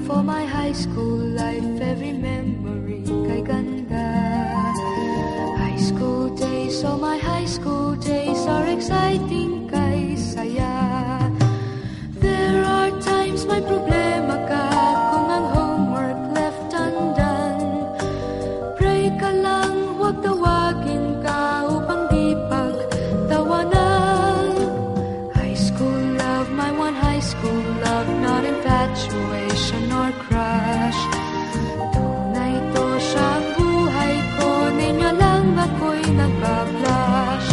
for my high school life, every memory kay ganda. High school days, oh my high school days are exciting kay saya. There are times may problema ka kung ang homework left undone. Pray ka lang, huwag tawagin ka upang di pagtawanan. High school love, my one high school love, not infatuation or crush. Tunay to siyang buhay ko, ninyo lang ako'y nagbablush.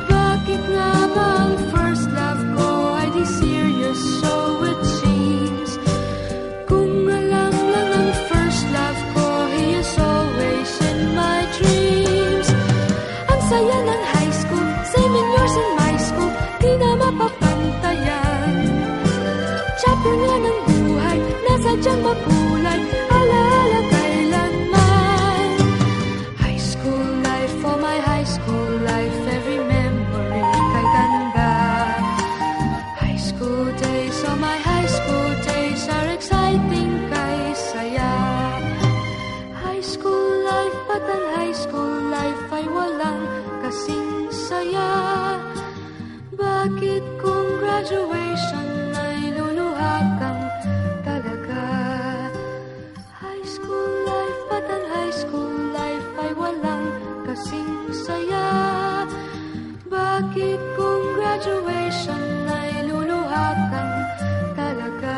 Bakit nga ba ang first love ko ay di serious, so it seems? Kung alam lang ang first love ko, he is always in my dreams. Ang saya ng high school, same in yours in my school, di na mapapantayan. Chapter nga ng buhay, nasadyang makulay, alaala kailanman. High school life, for my high school life, every memory kay ganda. High school days, oh my high school days are exciting kay saya. High school life, but ang high school life ay walang kasing saya. Bakit kung graduation ay luluha kang talaga? High school life, but ang high school life ay walang kasing saya. Bakit kung graduation ay luluha kang talaga?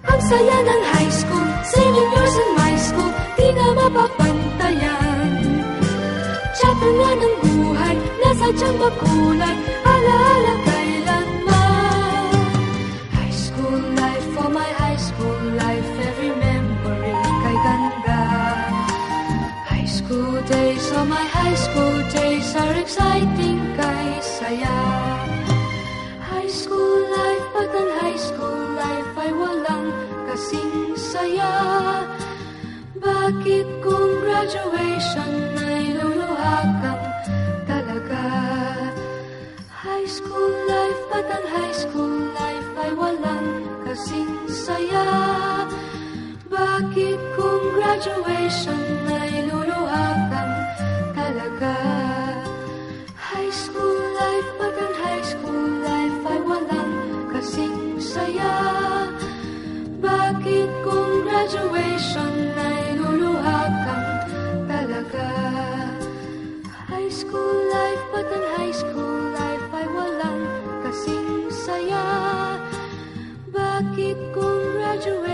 Ang saya ng high school, same in yours in my school, di na mapapantayan. Chapter nga ng buhay, nasadyang makulay, alaala kailanman. High school life, for my high school life, every memory kay ganda. High school days, oh my high school days are exciting kay saya. High school life, but ang high school life ay walang kasing saya. Bakit kung graduation ay luluha kang talaga? High school life, but ang high school life ay walang kasing saya. Bakit kung graduation ay luluha kang talaga? High school life, but ang high school life ay walang kasing saya. Bakit kung graduation ay luluha kang talaga? High school life, but ang high school life ay walang kasing saya. Bakit kung graduation